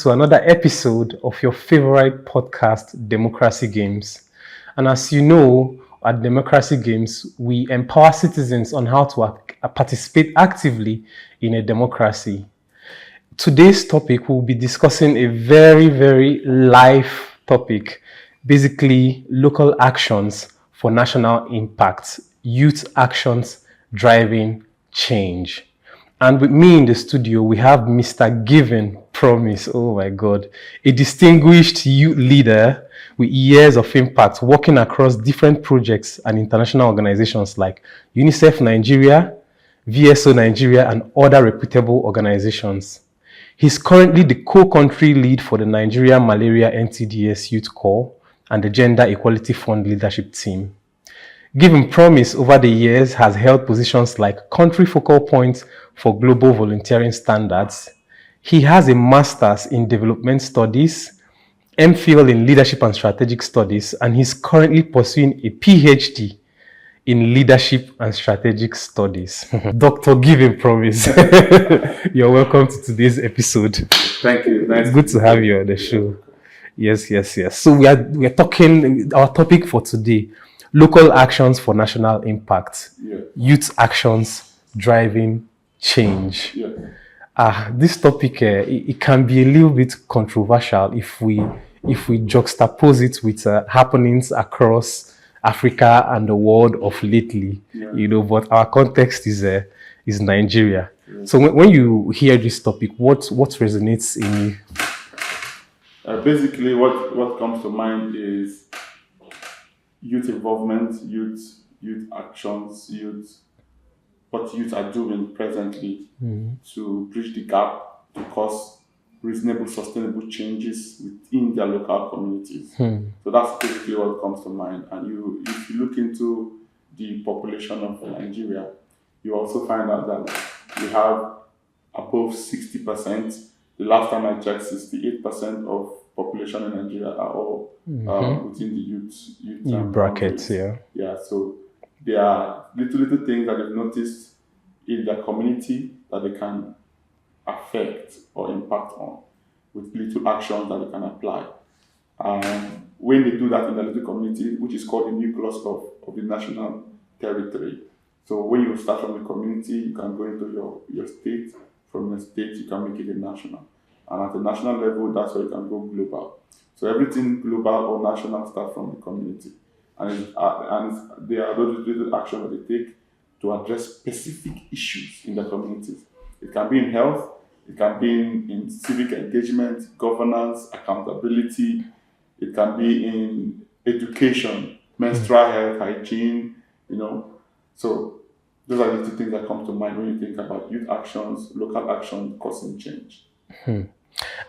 to another episode of your favorite podcast, Democracy Games. And as you know, at Democracy Games, we empower citizens on how to participate actively in a democracy. Today's topic, we'll be discussing a very, very live topic, basically local actions for national impact, youth actions driving change. And with me in the studio, we have Mr. Given Promise. Oh my God. A distinguished youth leader with years of impact, working across different projects and international organizations like UNICEF Nigeria, VSO Nigeria, and other reputable organizations. He's currently the co-country lead for the Nigeria Malaria NTDS Youth Corps and the Gender Equality Fund leadership team. Given Promise over the years has held positions like country focal point for global volunteering standards. He has a master's in development studies, MPhil in leadership and strategic studies, and he's currently pursuing a PhD in leadership and strategic studies. Dr. Given Promise, you're welcome to today's episode. Thank you. It's good to have you on the show. Yes. So we are talking, our topic for today, local actions for national impact, youth actions driving change. This topic, it can be a little bit controversial if we juxtapose it with happenings across Africa and the world of lately, but our context is Nigeria. So when you hear this topic, what resonates in you? Basically, what comes to mind is youth involvement, youth actions, what youth are doing presently to bridge the gap to cause reasonable, sustainable changes within their local communities. So that's basically what comes to mind. And if you look into the population of Nigeria, you also find out that we have above 60%. The last time I checked, 68% of population in Nigeria are all within the youth brackets. Yeah. So there are little things that they've noticed in their community that they can affect or impact on with little actions that they can apply. When they do that in the little community, which is called the nucleus of the national territory. So when you start from the community, you can go into your state. From the state, you can make it a national. And at the national level, that's where you can go global. So everything global or national starts from the community. And there are those little actions that they take to address specific issues in the communities. It can be in health, it can be in civic engagement, governance, accountability. It can be in education, menstrual health, hygiene, So those are the two things that come to mind when you think about youth actions, local action, causing change.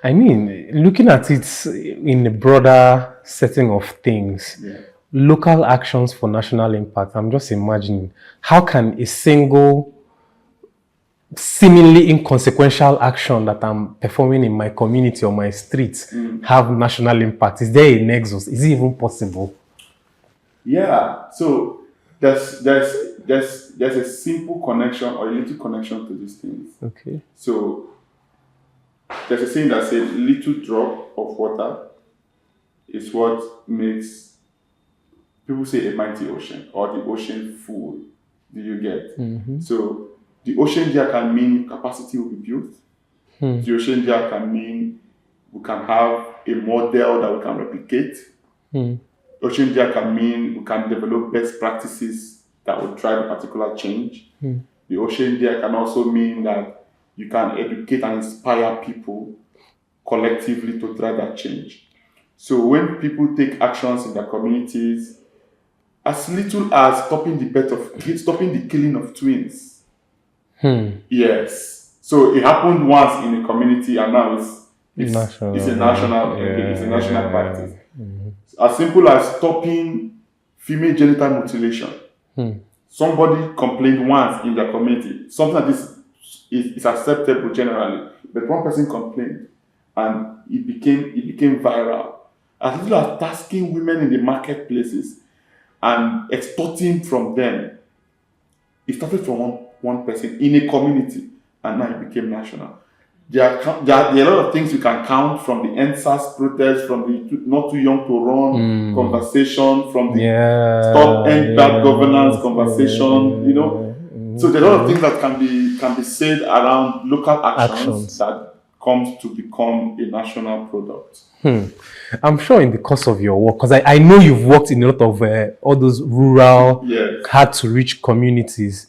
I mean, looking at it in a broader setting of things, local actions for national impact, I'm just imagining, how can a single, seemingly inconsequential action that I'm performing in my community or my street have national impact? Is there a nexus? Is it even possible? Yeah, so there's a simple connection or a little connection to these things. Okay. So there's a saying that says little drop of water is what makes people say a mighty ocean or the ocean full. Do you get? So the ocean there can mean capacity will be built. The ocean there can mean we can have a model that we can replicate. Ocean there can mean we can develop best practices that will drive a particular change. The ocean there can also mean that you can educate and inspire people collectively to drive that change. So when people take actions in their communities, as little as stopping the killing of twins. Yes. So it happened once in a community, and now it's a national practice. As simple as stopping female genital mutilation. Somebody complained once in their community. Something like this is acceptable generally, but one person complained, and it became viral. As little as tasking women in the marketplaces and extorting from them. It started from one person in a community, and now it became national. there are a lot of things you can count from the NSAS protest, from the not too young to run conversation, from the stop end bad governance conversation, So there are a lot of things that can be said around local actions that comes to become a national product. I'm sure in the course of your work, because I know you've worked in a lot of all those rural, hard to reach communities.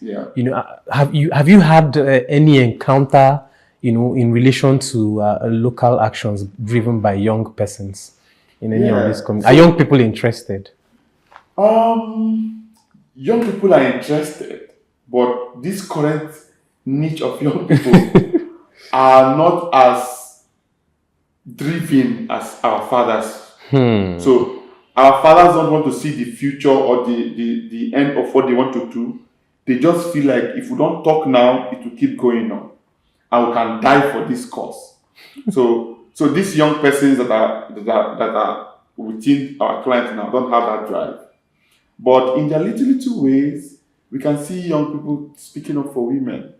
Have you had any encounter, in relation to local actions driven by young persons in any of these communities? Are young people interested? Young people are interested, but this current niche of young people are not as driven as our fathers. So our fathers don't want to see the future or the end of what they want to do. They just feel like if we don't talk now, it will keep going on, and we can die for this cause. So these young persons that are within our clients now don't have that drive. But in their little ways, we can see young people speaking up for women.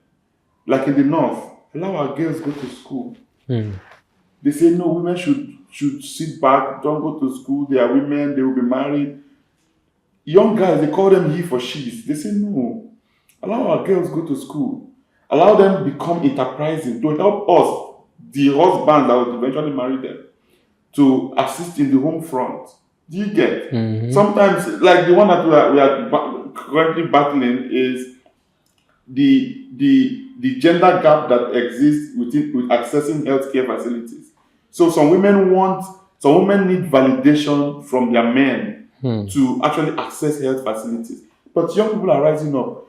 Like in the north, allow our girls go to school. They say no, women should sit back, don't go to school. They are women, they will be married. Young guys, they call them he for she's. They say no, allow our girls go to school. Allow them become enterprising to help us, the husband that will eventually marry them, to assist in the home front. Do you get? Sometimes, like the one that we are currently battling is the gender gap that exists with accessing healthcare facilities. So some women need validation from their men to actually access health facilities. But young people are rising up.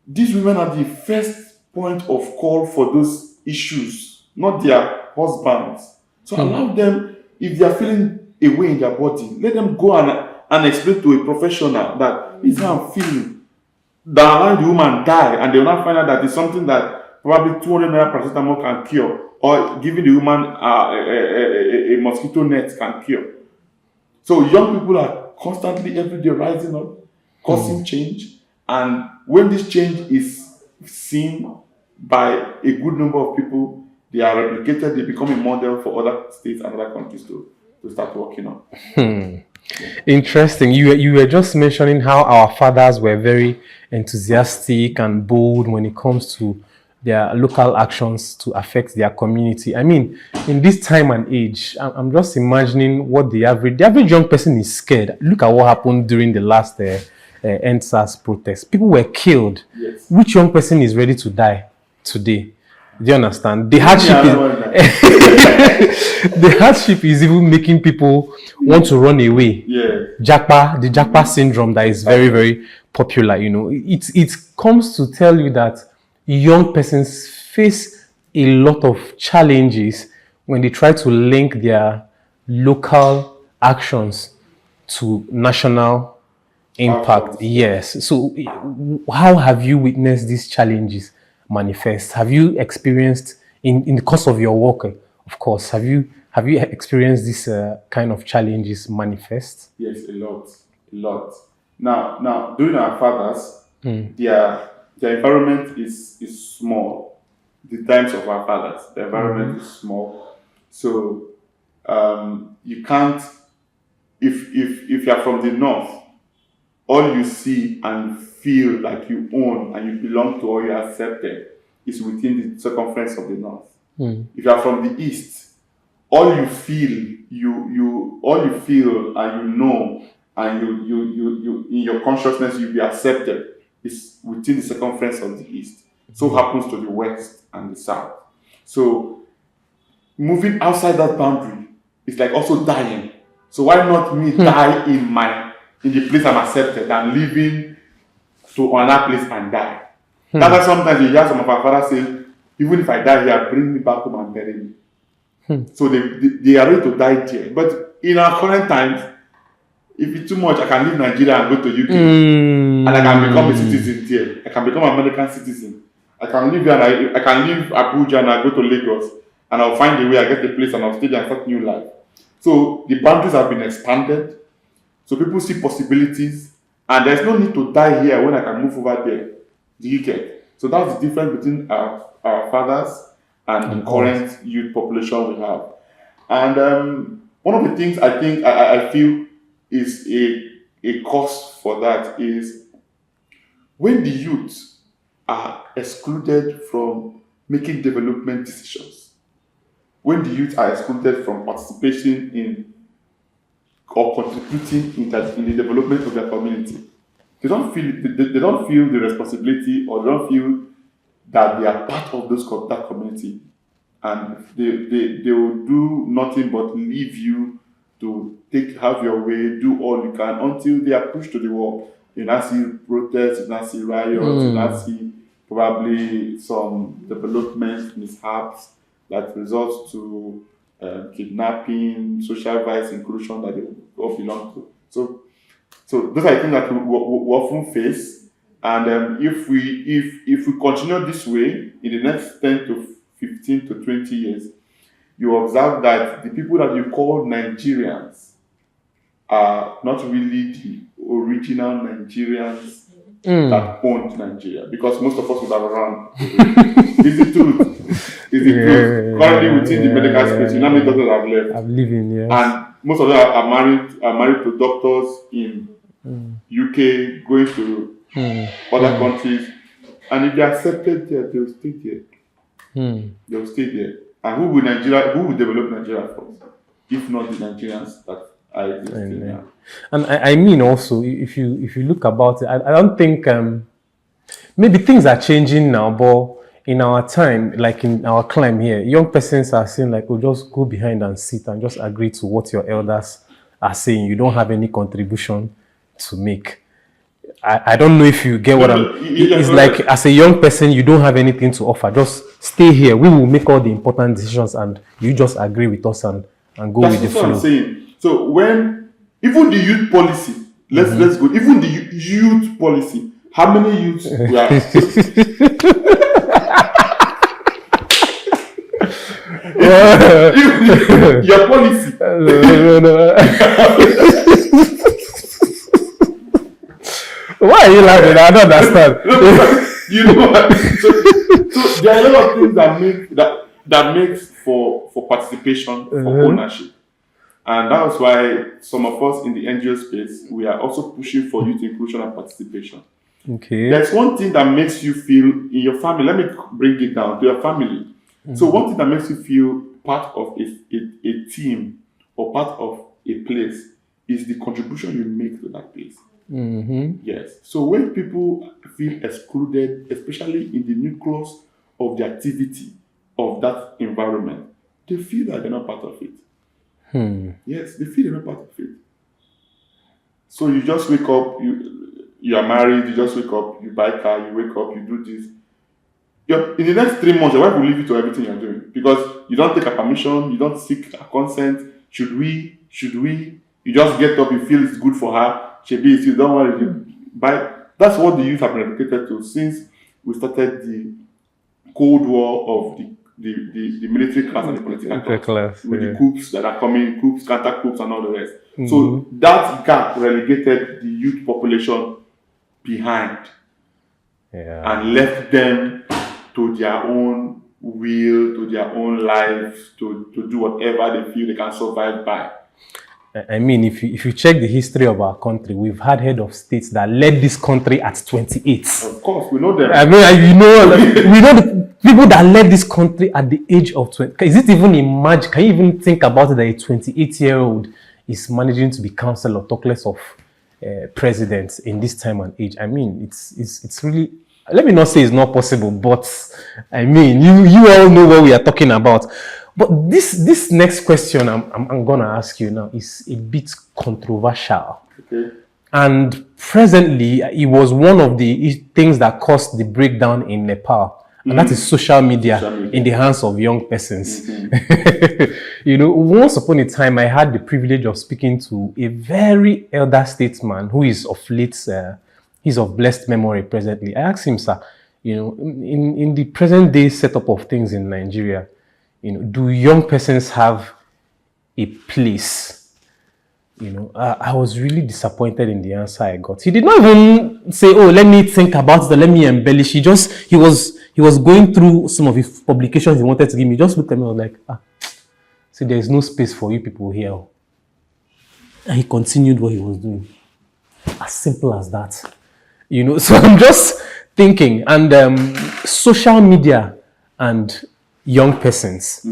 These women are the first point of call for those issues, not their husbands. So allow them, if they are feeling a way in their body, let them go and explain to a professional that this is how I'm feeling. That allowing the woman die, and they will not find out that it's something that probably 200 naira paracetamol can cure, or giving the woman a mosquito net can cure. So young people are constantly every day rising up, causing change, and when this change is seen by a good number of people, they are replicated, they become a model for other states and other countries to start working on. Interesting. You were just mentioning how our fathers were very enthusiastic and bold when it comes to their local actions to affect their community. I mean, in this time and age, I'm just imagining what the average young person is scared. Look at what happened during the last NSAS protest. People were killed. Yes. Which young person is ready to die today? Do you understand? The hardship the hardship is even making people want to run away. The Japa syndrome that is very, very popular. It comes to tell you that young persons face a lot of challenges when they try to link their local actions to national impact. Yes. So how have you witnessed these challenges manifest? Have you experienced in the course of your work, of course, have you experienced this kind of challenges manifest? Yes, a lot. Now during our fathers, their environment is small. The times of our fathers, the environment is small. So you can't, if you are from the north, all you see and feel like you own and you belong to or you are accepted is within the circumference of the north. If you are from the east, all you feel, all you feel and you know, and you in your consciousness you'll be accepted is within the circumference of the east. So happens to the west and the south. So moving outside that boundary is like also dying. So why not me die in the place I'm accepted than living to another place and die? That's why sometimes you hear some of our fathers say, even if I die here, bring me back home and bury me. So they are ready to die there. But in our current times, if it's too much, I can leave Nigeria and go to UK. And I can become a citizen there. I can become an American citizen. I can live here and I can leave Abuja and I go to Lagos. And I'll find a way, I get a place and I'll stay there and start new life. So the boundaries have been expanded. So people see possibilities. And there's no need to die here when I can move over there. Do you get? So that's the difference between our fathers and the current youth population we have. And one of the things I think I feel is a cause for that is when the youth are excluded from making development decisions, when the youth are excluded from participating in or contributing in the development of their community, they don't feel the responsibility, or they don't feel that they are part of that community, and they will do nothing but leave you to have your way, do all you can until they are pushed to the wall. You now see protests, you now see riots, you now see probably some development mishaps that results to kidnapping, social vice inclusion that they all belong to. So those are things that we often face, and if we continue this way in the next 10 to 15 to 20 years, you observe that the people that you call Nigerians are not really the original Nigerians that owned Nigeria, because most of us would have run. Is the truth? Is the truth? Currently within the medical space, you know how many doctors have left? I'm living, yes. And most of them are married to doctors in UK, going to other countries, and if they are accepted there, they will stay there. They will stay there. And who will develop Nigeria first, if not the Nigerians that are existing now? And I mean also, if you look about it, I don't think maybe things are changing now, but in our time, like in our climb here, young persons are saying like, oh, just go behind and sit and just agree to what your elders are saying. You don't have any contribution to make. I don't know if you get what it's like. As a young person, you don't have anything to offer. Just stay here. We will make all the important decisions, and you just agree with us and go with the flow. That's what I'm saying. So when even the youth policy, let's go. Even the youth policy, how many youths we are? Your policy. Why are you laughing? I don't understand. You know what? So there are a lot of things that makes for participation, for ownership. And that's why some of us in the NGO space, we are also pushing for youth inclusion and participation. Okay. There's one thing that makes you feel in your family. Let me bring it down to your family. So one thing that makes you feel part of a team or part of a place is the contribution you make to that place. Yes. So when people feel excluded, especially in the nucleus of the activity of that environment, they feel that they're not part of it. Yes, they feel they're not part of it. So you just wake up, you are married, you just wake up, you buy a car, you wake up, you do this. In the next 3 months, your wife will leave you to everything you're doing, because you don't take a permission, you don't seek a consent. Should we? You just get up, you feel it's good for her. She be, you don't want to buy. That's what the youth have been educated to since we started the Cold War of the military class and the political class, with the coups that are coming, counter coups, and all the rest. So that gap relegated the youth population behind, and left them to their own will, to their own lives, to do whatever they feel they can survive by. I mean, if you check the history of our country, we've had head of states that led this country at 28. Of course, we know them. I mean, we know the people that led this country at the age of 20. Is it even imagine? Can you even think about it that a 28-year-old is managing to be councillor, talk less of president in this time and age? I mean, it's really. Let me not say it's not possible, but I mean, you all know what we are talking about. But this next question I'm gonna ask you now is a bit controversial. Okay. And presently, it was one of the things that caused the breakdown in Nepal. And that is social media in the hands of young persons. You know, once upon a time, I had the privilege of speaking to a very elder statesman who is of late, he's of blessed memory presently. I asked him, sir, you know, in the present day setup of things in Nigeria, you know, do young persons have a place? You know, I was really disappointed in the answer I got. He did not even say, "Oh, let me think about it. Let me embellish." He was going through some of his publications he wanted to give me. He just looked at me and was like, "See, there is no space for you people here." And he continued what he was doing. As simple as that. So I'm just thinking, and social media and young persons,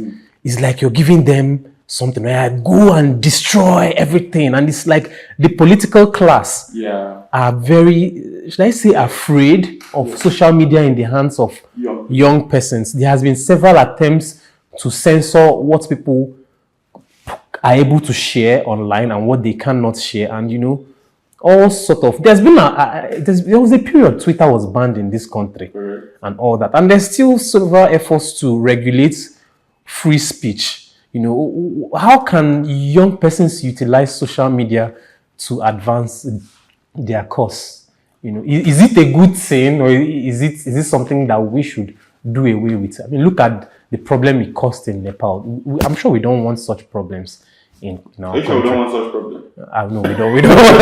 it's like you're giving them something where go and destroy everything. And it's like the political class are very, should I say, afraid of social media in the hands of young persons. There has been several attempts to censor what people are able to share online and what they cannot share. And all sort of, there was a period Twitter was banned in this country and all that, and there's still several efforts to regulate free speech. How can young persons utilize social media to advance their cause? Is it a good thing, or is it something that we should do away with? I mean, look at the problem it caused in Nepal. I'm sure we don't want such problems in our country. We don't want such problem. No, we don't. We don't want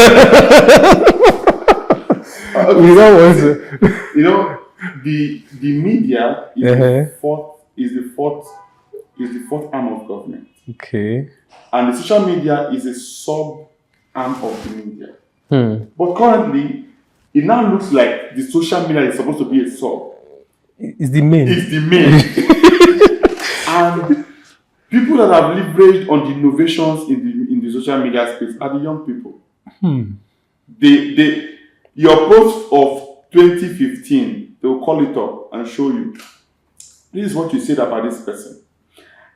to. The media is the fourth arm of government. Okay. And the social media is a sub arm of the media. But currently, it now looks like the social media is supposed to be a sub. It's the main. It's the main. And people that have leveraged on the innovations in the social media space are the young people. Your post of 2015, they will call it up and show you, this is what you said about this person.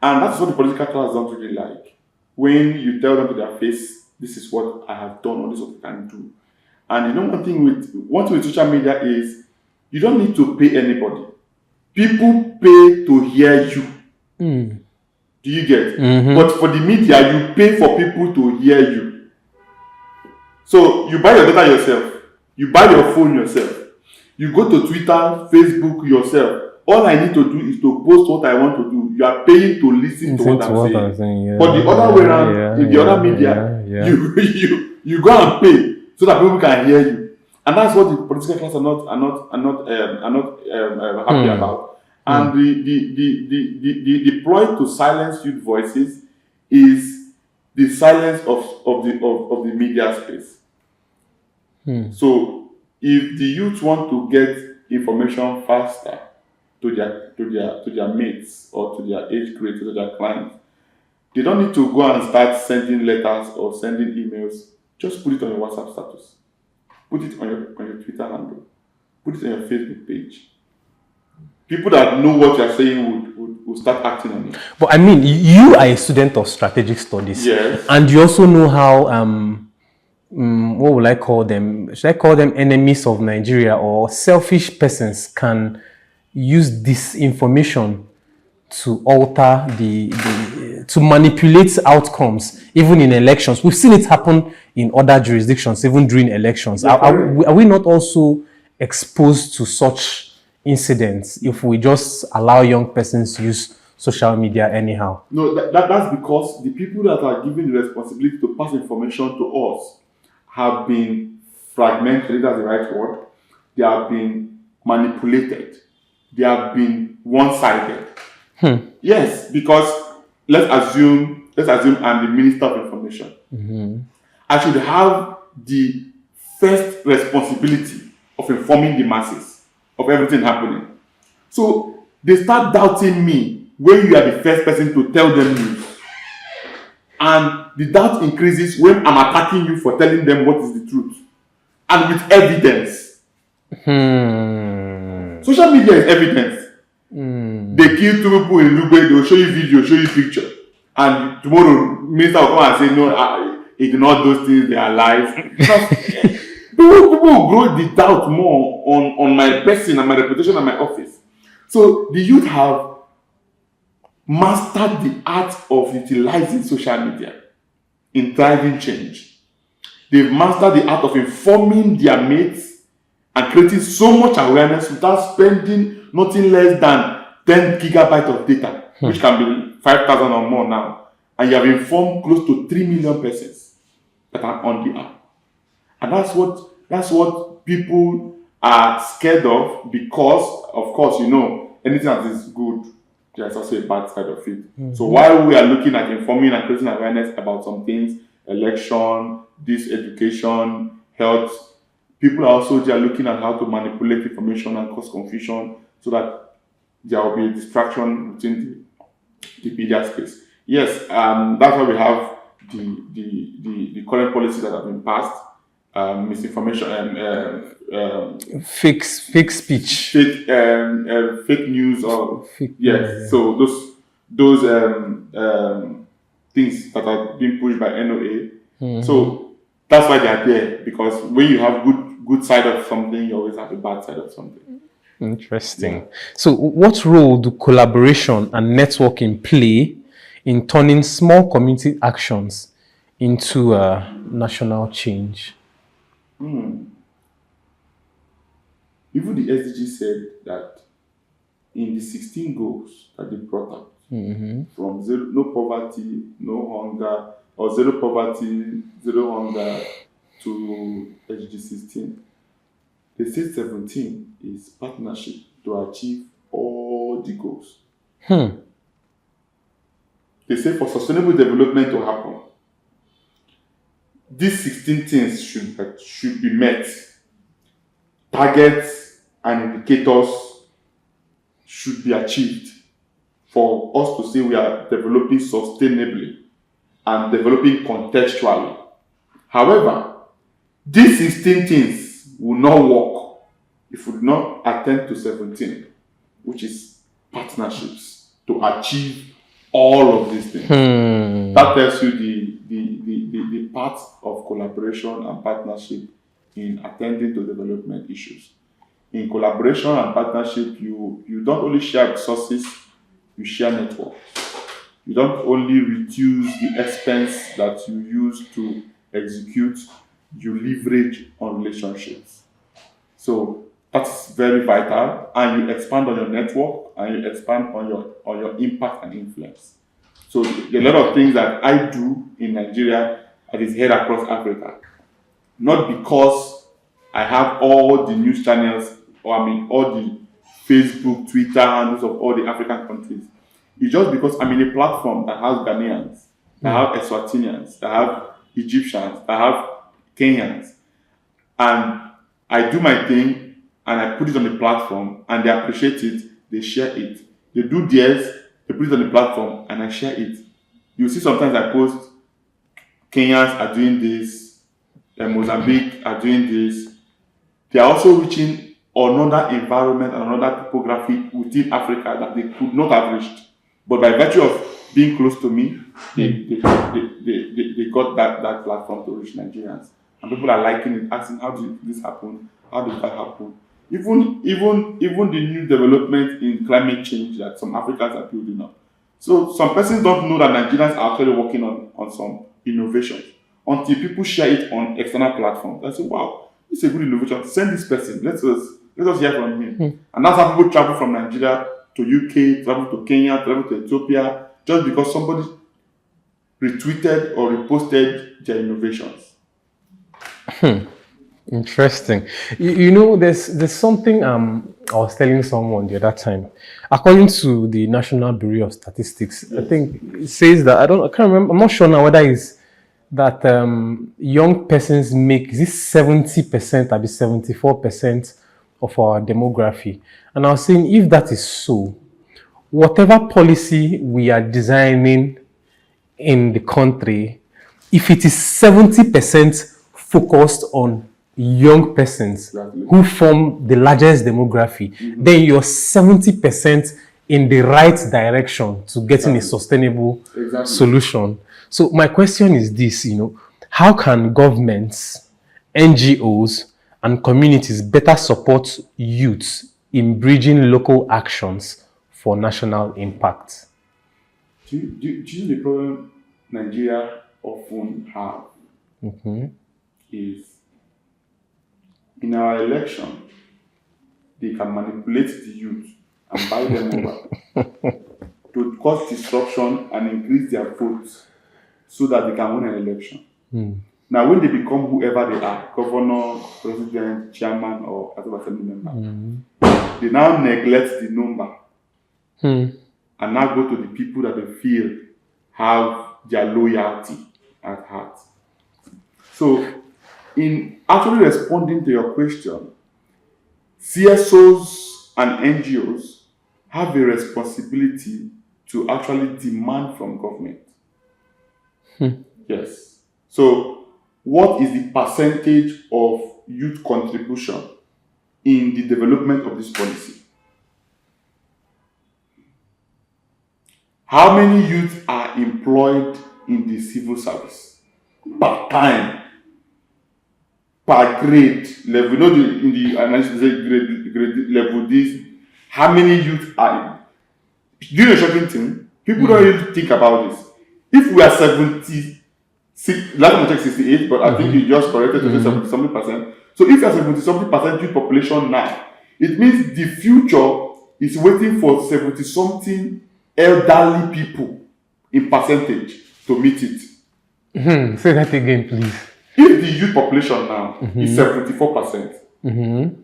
And that's what the political class don't really like. When you tell them to their face, this is what I have done, or this is what I can do. And one thing with social media is, you don't need to pay anybody. People pay to hear you. Do you get? But for the media, you pay for people to hear you. So you buy your data yourself. You buy your phone yourself. You go to Twitter, Facebook yourself. All I need to do is to post what I want to do. You are paying to listen to what I'm saying. But the other way around, in the other media, you go and pay so that people can hear you. And that's what the political class are not happy about. And the ploy to silence youth voices is the silence of the media space. So if the youth want to get information faster to their mates or to their age group, to their clients, they don't need to go and start sending letters or sending emails. Just put it on your WhatsApp status. Put it on your Twitter handle. Put it on your Facebook page. People that know what you're saying would start acting on it. But I mean, you are a student of strategic studies. Yes. And you also know how, what will I call them? Should I call them enemies of Nigeria, or selfish persons can use this information to alter to manipulate outcomes, even in elections. We've seen it happen in other jurisdictions, even during elections. Are we not also exposed to such incidents if we just allow young persons use social media anyhow? No, that's because the people that are given the responsibility to pass information to us have been fragmented, that's the right word. They have been manipulated. They have been one-sided. Yes, because let's assume I'm the Minister of Information. I should have the first responsibility of informing the masses of everything happening. So they start doubting me when you are the first person to tell them news. And the doubt increases when I'm attacking you for telling them what is the truth. And with evidence. Social media is evidence. They kill 2 people in Lugbe, they will show you video, show you picture. And tomorrow, minister will come and say, no, ignore those things, they are lies. People will grow the doubt more on my person and my reputation and my office. So the youth have mastered the art of utilizing social media in driving change. They've mastered the art of informing their mates and creating so much awareness without spending nothing less than 10 gigabytes of data, which can be 5,000 or more now. And you have informed close to 3 million persons that are on the app. And that's what people are scared of because, of course, anything that is good, there's also a bad side of it. So while we are looking at informing and creating awareness about some things, election, this education, health, people are also there looking at how to manipulate information and cause confusion so that there will be a distraction within the media space. Yes, that's why we have the current policies that have been passed, misinformation, Fake speech. fake news, or yes. So those things that are being pushed by NOA. So that's why they are there, because when you have good side of something, you always have a bad side of something. Interesting. Yeah. So what role do collaboration and networking play in turning small community actions into national change? Even the SDG said that in the 16 goals that they brought out, from zero, no poverty, no hunger, or zero poverty, zero hunger, to SDG 16, they said 17 is partnership to achieve all the goals. They say for sustainable development to happen, these 16 things should be met. Targets and indicators should be achieved for us to say we are developing sustainably and developing contextually. However, these 16 things will not work if we do not attend to 17, which is partnerships to achieve all of these things. That tells you the part of collaboration and partnership in attending to development issues. In collaboration and partnership, you don't only share resources, you share networks. You don't only reduce the expense that you use to execute, you leverage on relationships. So that's very vital, and you expand on your network and you expand on your impact and influence. So there are a lot of things that I do in Nigeria that is heard across Africa. Not because I have all the news channels, or all the Facebook, Twitter handles of all the African countries. It's just because I'm in a platform that has Ghanaians, that have Eswatinians, that have Egyptians, that have Kenyans. And I do my thing and I put it on the platform and they appreciate it, they share it. They do theirs, they put it on the platform and I share it. You see sometimes I post Kenyans are doing this, Mozambique are doing this. They are also reaching another environment and another topography within Africa that they could not have reached. But by virtue of being close to me, they got that platform to reach Nigerians. And people are liking it, asking, how did this happen? How did that happen? Even the new development in climate change that some Africans are building up. So some persons don't know that Nigerians are actually working on some innovations until people share it on external platforms. I say, wow, it's a good innovation. Send this person. Let us hear from him. And that's how people travel from Nigeria to UK, travel to Kenya, travel to Ethiopia, just because somebody retweeted or reposted their innovations. Interesting. There's something I was telling someone the other time. According to the National Bureau of Statistics, yes. I think it says that I can't remember. I'm not sure now whether it's that young persons make this 70% or 74% of our demography. And I was saying, if that is so, whatever policy we are designing in the country, if it is 70% focused on young persons who form the largest demography, then you're 70% in the right direction to getting a sustainable solution. So my question is this, how can governments, NGOs, and communities better support youth in bridging local actions for national impact? Do you know the problem Nigeria often have is in our election, they can manipulate the youth and buy them over to cause disruption and increase their votes so that they can win an election. Now, when they become whoever they are, governor, president, chairman, or other assembly member, they now neglect the number and now go to the people that they feel have their loyalty at heart. So, in actually responding to your question, CSOs and NGOs have a responsibility to actually demand from government. Yes. So, what is the percentage of youth contribution in the development of this policy? How many youth are employed in the civil service? Per time, per grade level. You know, in the analysis grade level, this, how many youth are in? Do you know a shocking thing? People don't really think about this. If we are 76, last time I checked 68, but I think you just corrected to say 70-something%. So if you are 70-something% youth population now, it means the future is waiting for 70-something elderly people in percentage to meet it. Say that again, please. If the youth population now is 74%,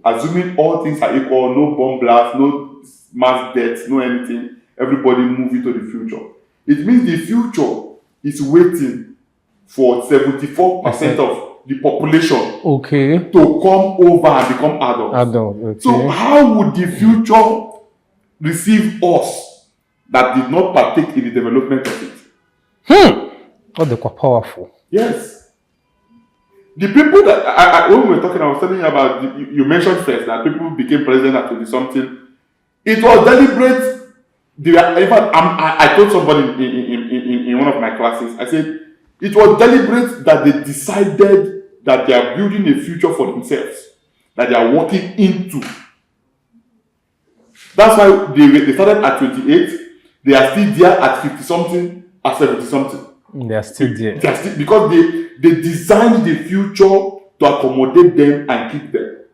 assuming all things are equal, no bomb blast, no mass deaths, no anything, everybody moving to the future, it means the future is waiting for 74% of the population to come over and become adults. So how would the future receive us that did not partake in the development of it? Oh, they were powerful. Yes. The people that, when we were talking, I was telling you about, you mentioned first that people became president at 20 something. It was deliberate. In fact, I told somebody in one of my classes, I said, it was deliberate that they decided that they are building a future for themselves, that they are walking into. That's why they started at 28, they are still there at 50 something, at 70 something. They are still there. Because they designed the future to accommodate them and keep them.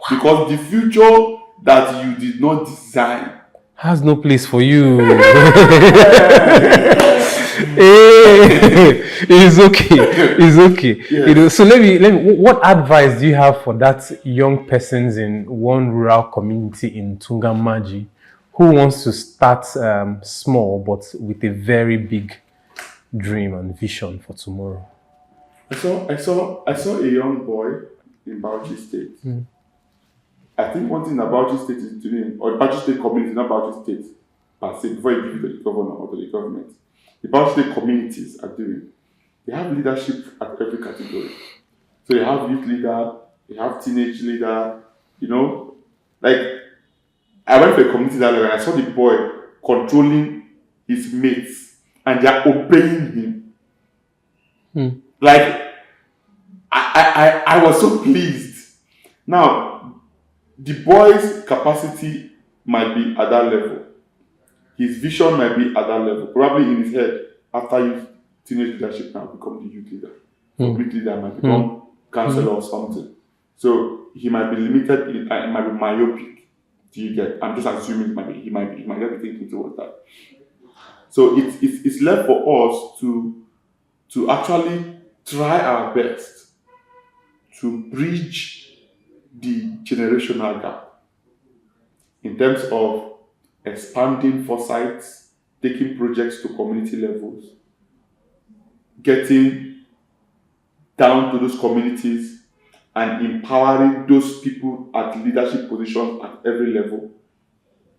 Because the future that you did not design has no place for you. It's okay. Yes. So let me. What advice do you have for that young persons in one rural community in Tungamaji who wants to start small but with a very big dream and vision for tomorrow? I saw a young boy in Bauchi State. I think one thing that Bauchi State is doing, or Bauchi State community, not Bauchi State per se, before you give it to the governor or to the government, the Bauchi State communities are doing. They have leadership at every category. So they have youth leader, they have teenage leader, you know. Like, I went to a community that level and I saw the boy controlling his mates and they are obeying him. Like, I was so pleased. Now, the boy's capacity might be at that level. His vision might be at that level. Probably in his head, after his teenage leadership now become the youth leader. Youth leader might become counselor or something. So he might be limited, it might be myopic. Do you get? I'm just assuming he might be thinking towards that. So it's left for us to actually try our best to bridge the generational gap in terms of expanding foresights, taking projects to community levels, getting down to those communities and empowering those people at leadership positions at every level,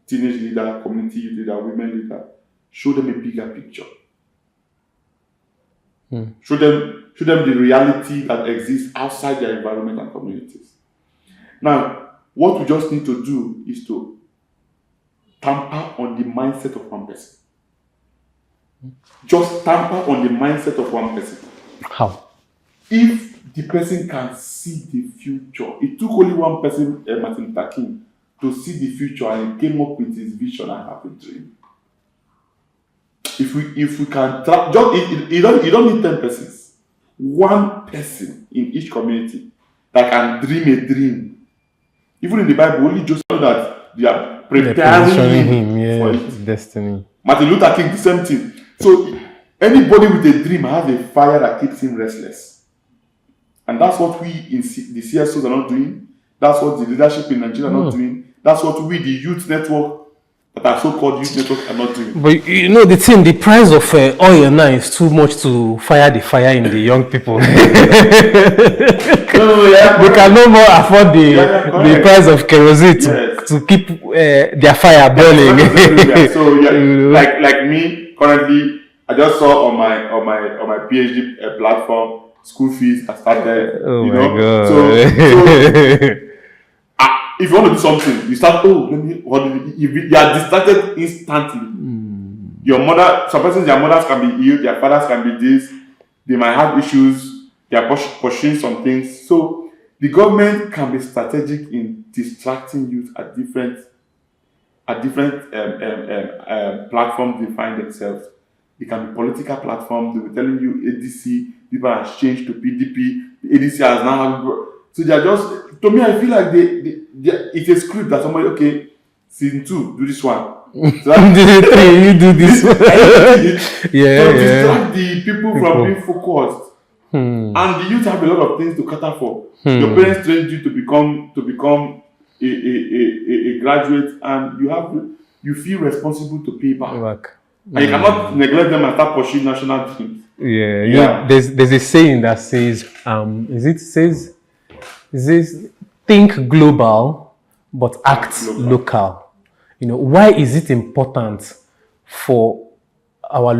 teenage leader, community youth leader, women leader, show them a bigger picture. Show them the reality that exists outside their environment and communities. Now, what we just need to do is to tamper on the mindset of one person. Just tamper on the mindset of one person. How? If the person can see the future, it took only one person, Martin Luther King, to see the future and he came up with his vision and have a dream. If we can you don't need 10 persons. One person in each community that can dream a dream. Even in the Bible, only Joseph know that they are preparing him for his destiny. Martin Luther King, the same thing. So anybody with a dream has a fire that keeps him restless. And that's what we in the CSOs are not doing. That's what the leadership in Nigeria are not doing. That's what we, the youth network, that are so-called youth network, are not doing. But you know the thing, the price of oil now is too much to fire the fire in the young people. They can no more afford the price of kerosene to keep their fire burning. So like me currently, I just saw on my PhD platform, school fees are started. Oh you my know, God. so if you want to do something, you start. You are distracted instantly. Your mother, some persons, their mothers can be ill, their fathers can be this. They might have issues. They are pursuing some things. So the government can be strategic in distracting youth at different platforms they find themselves. It can be political platforms. They will telling you ADC, people have changed to PDP. The ADC has now so they are just, to me, I feel like it's a script that somebody, okay, season 2, do this one. So Season 3, you do this one. To distract the people from being focused. And the youth have a lot of things to cater for. Your parents trained you to become a graduate, and you feel responsible to pay back. And you cannot neglect them and start pursuing national dreams. Yeah. You know, there's a saying that says, think global but act local. You know, why is it important for our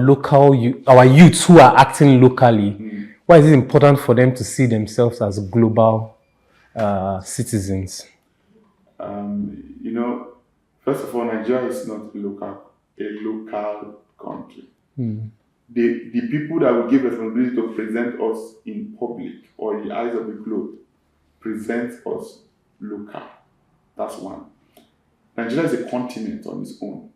youths who are acting locally? Why is it important for them to see themselves as global citizens? You know, first of all, Nigeria is not a local country. The people that will give responsibility to present us in public or in the eyes of the globe present us local. That's one. Nigeria is a continent on its own.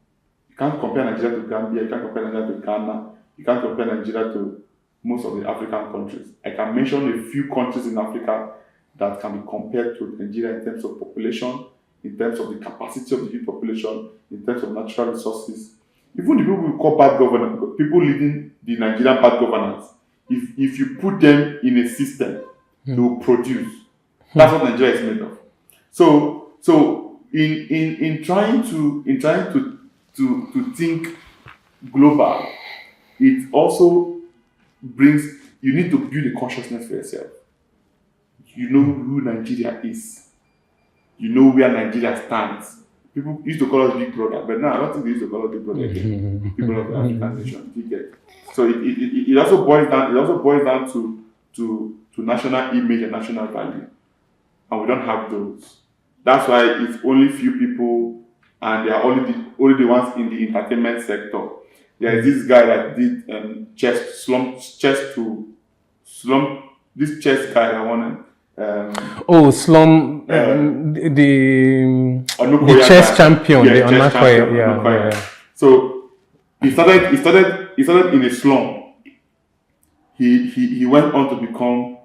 You can't compare Nigeria to Gambia, you can't compare Nigeria to Ghana, you can't compare Nigeria to most of the African countries. I can mention a few countries in Africa that can be compared to Nigeria in terms of population, in terms of the capacity of the youth population, in terms of natural resources. Even the people we call bad governance, people leading the Nigerian bad governance, if you put them in a system, they will produce. That's what Nigeria is made of. So in trying to think global, it also brings, you need to build a consciousness for yourself. You know who Nigeria is. You know where Nigeria stands. People used to call us Big Brother, but now I don't think they used to call us Big Brother again. People of the African nation, you get. So it also boils down. It also boils down to national image and national value, and we don't have those. That's why it's only few people, and they are only the ones in the entertainment sector. There is this guy that did this chess guy that won. The chess champion, the Onakoye. So he started in a slum. He went on to become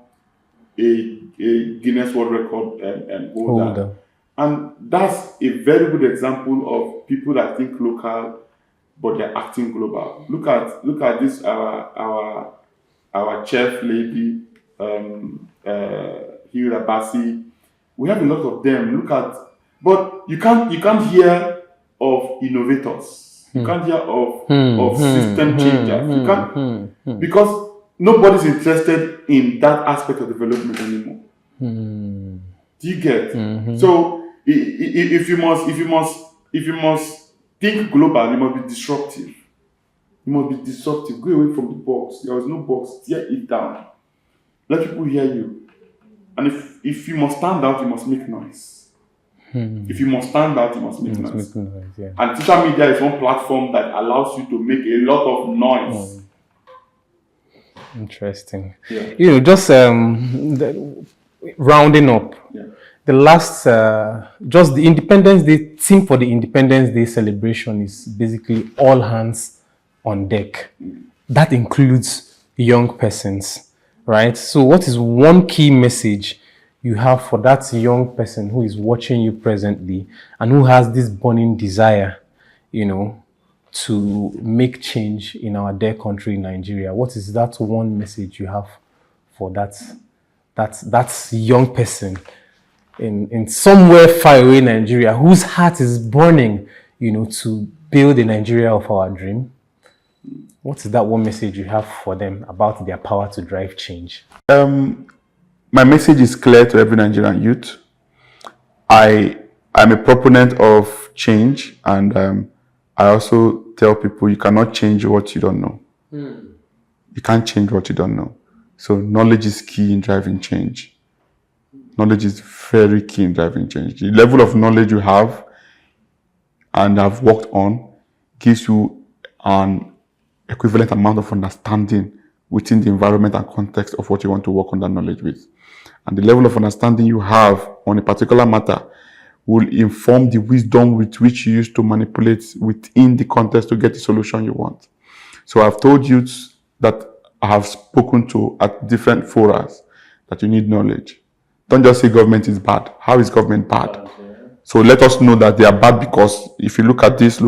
a Guinness World Record holder. And that's a very good example of people that think local, but they're acting global. Look at this our chef lady, Hilda Bassi. We have a lot of them. But you can't hear of innovators. You can't hear of system changers. You can't because nobody's interested in that aspect of development anymore. Do you get? So if you must think global, you must be disruptive. You must be disruptive. Go away from the box. There is no box. Tear it down. Let people hear you. And if you must stand out, you must make noise. If you must stand out, you must make noise. And social media is one platform that allows you to make a lot of noise. Interesting. Yeah. You know, just rounding up. Yeah. The last, just the Independence Day theme for the Independence Day celebration is basically all hands on deck. That includes young persons, right? So what is one key message you have for that young person who is watching you presently and who has this burning desire, you know, to make change in our dear country, Nigeria? What is that one message you have for that That's young person in somewhere far away in Nigeria whose heart is burning, to build a Nigeria of our dream. What is that one message you have for them about their power to drive change? My message is clear to every Nigerian youth. I am a proponent of change, and I also tell people you cannot change what you don't know. You can't change what you don't know. So knowledge is key in driving change. Knowledge is very key in driving change. The level of knowledge you have and have worked on gives you an equivalent amount of understanding within the environment and context of what you want to work on that knowledge with. And the level of understanding you have on a particular matter will inform the wisdom with which you use to manipulate within the context to get the solution you want. So I've told youths that I have spoken to at different forums that you need knowledge. Don't just say government is bad. How is government bad? So let us know that they are bad because if you look at this,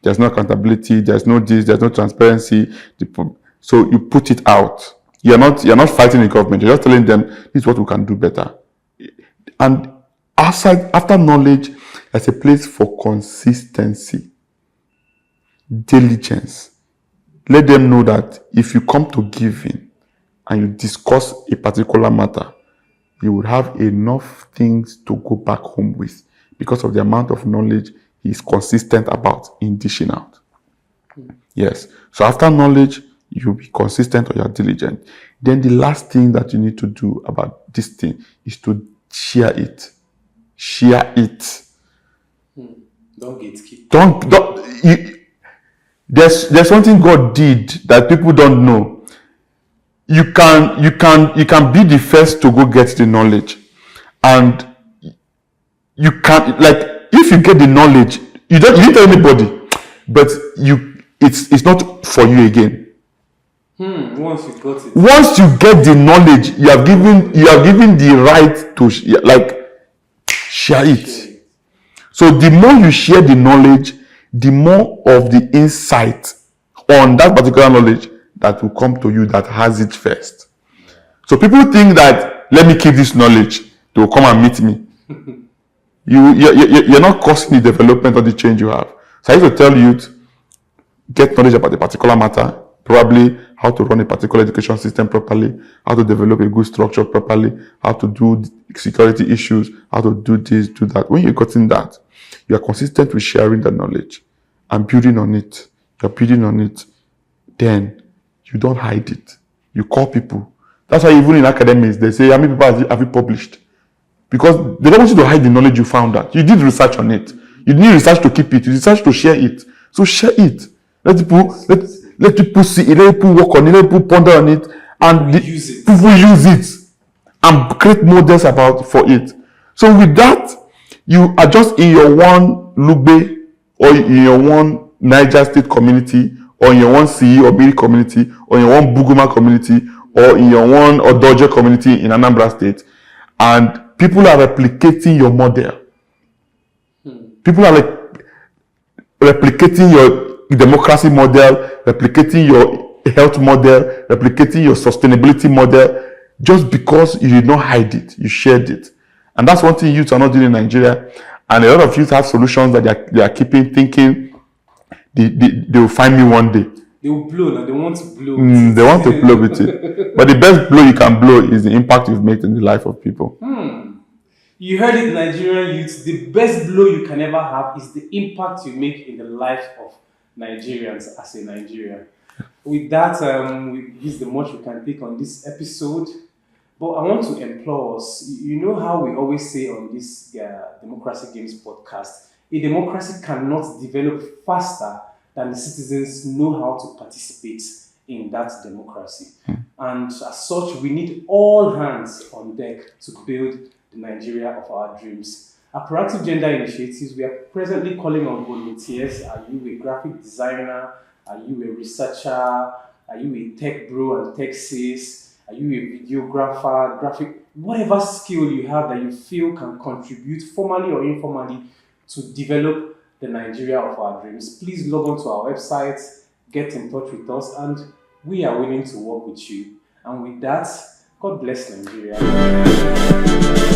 there's no accountability, there's no transparency. So you put it out. You're not fighting the government. You're just telling them this is what we can do better. And after knowledge, there's a place for consistency, diligence. Let them know that if you come to giving and you discuss a particular matter, you would have enough things to go back home with because of the amount of knowledge he is consistent about in dishing out. Yes. So after knowledge, you'll be consistent or you're diligent. Then the last thing that you need to do about this thing is to share it. Share it. Don't gatekeep. There's something God did that people don't know. You can be the first to go get the knowledge, and you can, like, if you get the knowledge, you didn't tell anybody, but it's not for you again. Once you got it. Once you get the knowledge, you have given the right to share it. So the more you share the knowledge, the more of the insight on that particular knowledge that will come to you that has it first. So people think that let me keep this knowledge, they will come and meet me. You're not causing the development or the change you have. So I used to tell you to get knowledge about a particular matter, probably how to run a particular education system properly, how to develop a good structure properly, how to do security issues, how to do this, do that. When you've gotten that, you are consistent with sharing the knowledge and building on it. You're building on it. Then you don't hide it. You call people. That's why even in academics, they say, how many people have you published? Because they don't want you to hide the knowledge you found out. You did research on it. You need research to keep it. You research to share it. So share it. Let people see it. Let people work on it. Let people ponder on it. And people use it. And create models for it. So with that, you are just in your one Lugbe or in your one Niger State community or in your one CE or Biri community or in your one Buguma community or in your one Odoje community in Anambra State. And people are replicating your model. People are replicating your democracy model, replicating your health model, replicating your sustainability model, just because you did not hide it, you shared it. And that's one thing youth are not doing in Nigeria. And a lot of youth have solutions that they are keeping thinking they will find me one day. They will blow, now they want to blow. They want to blow with it. But the best blow you can blow is the impact you've made in the life of people. You heard it, Nigerian youth. The best blow you can ever have is the impact you make in the life of Nigerians as a Nigerian. With that, this is the much we can take on this episode. But I want to implore us, you know how we always say on this Democracy Games podcast, a democracy cannot develop faster than the citizens know how to participate in that democracy. And as such, we need all hands on deck to build the Nigeria of our dreams. At Proactive Gender Initiatives, we are presently calling on volunteers. Are you a graphic designer? Are you a researcher? Are you a tech bro and tech sis? Are you a videographer, graphic, whatever skill you have that you feel can contribute formally or informally to develop the Nigeria of our dreams, please log on to our website, get in touch with us, and we are willing to work with you. And with that, God bless Nigeria.